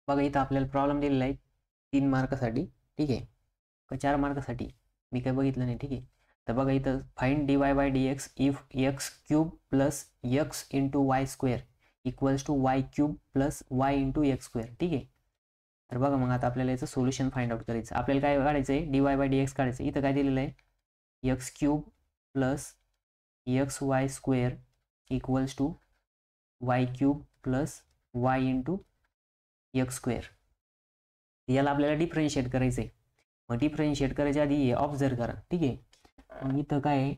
बघा इथं आपल्याला प्रॉब्लेम दिलेला आहे 3 मार्कासाठी, ठीक आहे, का 4 मार्कासाठी मी काय बघितलं नाही, ठीक आहे. तर बघा इथं find dy by dx if x cube plus x into y square equals to y cube plus y into x square, ठीक आहे. तर बघा मग आता आपल्याला याचं सोल्युशन फाइंड आउट करायचं. आपल्याला काय काढायचं आहे, dy बाय dx काढायचं. इथं काय दिलेलं आहे, x cube plus x y square equals to y cube plus y into x square. याला आपल्याला डिफरन्शिएट करायचं आहे. मग डिफरन्शिएट करायच्या आधी हे ऑब्झर्व करा, ठीक आहे. मग इथं काय आहे,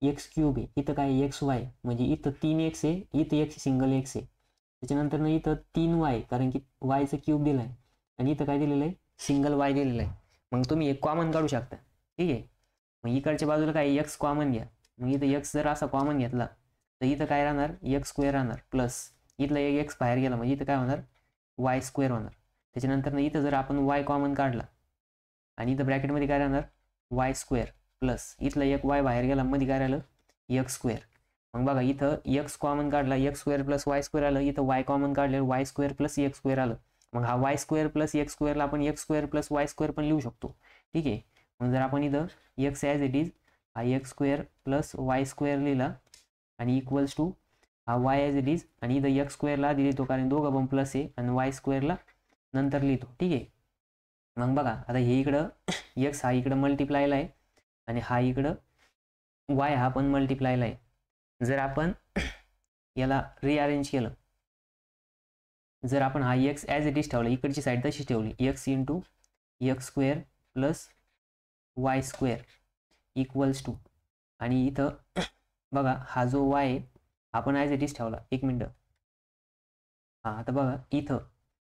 एक्स क्यूब आहे, इथं काय एक्स वाय, म्हणजे इथं 3x आहे, इथं एक सिंगल एक्स आहे. त्याच्यानंतर ना इथं 3y, कारण की वायचं क्यूब दिलं आहे, आणि इथं काय दिलेलं आहे, सिंगल वाय दिलेलं आहे. मग तुम्ही एक कॉमन काढू शकता, ठीक आहे. मग इकडच्या बाजूला काय एक्स कॉमन घ्या. मग इथं एक्स जर असा कॉमन घेतला तर इथं काय राहणार, एक्स स्क्वेअर राहणार, प्लस इथला एक एक्स बाहेर गेला म्हणजे इथं काय होणार, वाय स्क्वेअर होणार. त्याच्यानंतर इथं जर आपण वाय कॉमन काढला आणि इथं ब्रॅकेटमध्ये काय राहणार, वाय स्क्वेअर प्लस इथला एक वाय बाहेर गेला, मध्ये काय राहिलं, एक्स स्क्वेअर. मग बघा इथं एक्स कॉमन काढला, x square plus y square आलं, इथं वाय कॉमन काढले, Y square plus x square आलं. मग हा वाय स्क्वेअर प्लस एक्स स्क्वेअरला आपण x square plus y square पण लिहू शकतो, ठीक आहे. मग जर आपण इथं एक्स ॲज इट इज हा x square plus y square लिहिला आणि इक्वल्स टू हा वाय ॲज इट इज, आणि इथं एक्स स्क्वेअरला आधी लिहितो कारण दोघं पण प्लस आहे, आणि वाय स्क्वेअरला नंतर लिहितो, ठीक आहे. मग बघा आता हे इकडं एक्स हा इकडं मल्टिप्लायला आहे आणि हा इकडं वाय हा पण मल्टिप्लायला आहे. जर आपण याला रिअरेंज केलं, जर आपण हा एक्स ॲज इट इज ठेवला, इकडची साईड तशी ठेवली, x into x square plus y square equals to, आणि इथं बघा हा जो वाय आहे आपण ॲज इट इज ठेवला, एक मिनटं, हां आता बघा इथं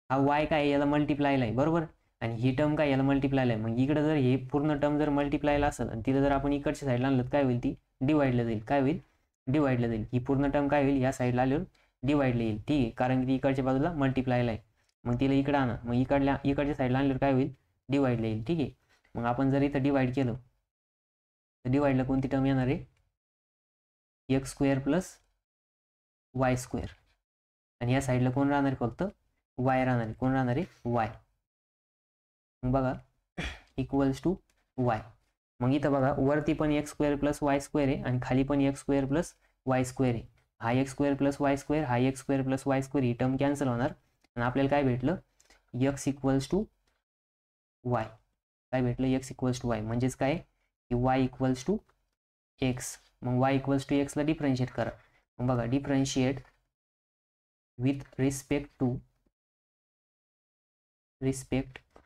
हा वाय काय याला मल्टिप्लायला आहे, बरोबर, आणि ही टर्म काय याला मल्टिप्लायला आहे. मग इकडं जर हे पूर्ण टर्म जर मल्टिप्लायला असेल आणि तिला जर आपण इकडच्या साईडला आणलं काय होईल, ती डिवाइडला जाईल. काय होईल, डिवाइडला जाईल. ही पूर्ण टर्म काय होईल, या साईडला आल्यावर डिवाइडला येईल, ठीक आहे, कारण की ती इकडच्या बाजूला मल्टिप्लायला आहे. मग तिला इकडं आणा, मग इकडच्या साईडला आणल्यावर काय होईल, डिवाइडला येईल, ठीक आहे. मग आपण जर इथं डिवाइड केलं तर डिवाइडला कोणती टर्म येणार आहे, x square plus y square, आणि या साईडला कोण राहणार आहे, फक्त वाय राहणार आहे. कोण राहणार आहे, वाय. मग बघा इक्वल्स टू वाय. मग इथं बघा वरती पण x square plus y square आहे आणि खाली पण x square plus y square आहे. हा x square plus y square, हा x square plus y square, ही टर्म कॅन्सल होणार आणि आपल्याला काय भेटलं, एक्स इक्वल्स टू वाय. काय भेटलं, एक्स इक्वल्स टू वाय, म्हणजेच काय की वाय इक्वल्स टू एक्स. मग वाय इक्वल्स टू एक्सला डिफरन्शिएट करा. मग बघा differentiate with respect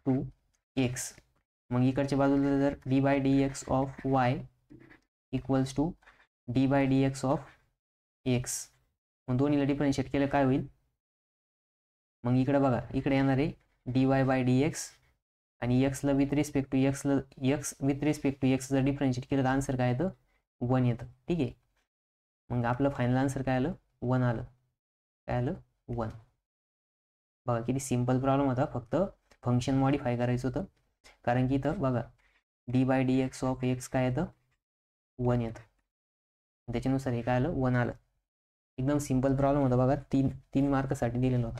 to x. मग इकडच्या बाजूला जर d by d x of y equals to d by d x of x, मग दोन्हीला डिफरन्शिएट केलं काय होईल, मग इकडे बघा इकडे येणार आहे d y by d x, आणि एक्सला with respect to x with respect to x जर डिफरन्शिएट केलं तर आन्सर काय येतं, 1 येतं, ठीक आहे. मग आपलं फायनल आन्सर काय आलं, 1 आलं. काय आलं, 1. बघा किती सिम्पल प्रॉब्लेम होता, फक्त फंक्शन मॉडिफाय करायचं होतं. कारण की इथं बघा d by d x of x काय येतं, 1 येतं, त्याच्यानुसार हे काय आलं, 1 आलं. एकदम सिम्पल प्रॉब्लेम होता बघा, 3 मार्कसाठी दिलेलं होतं.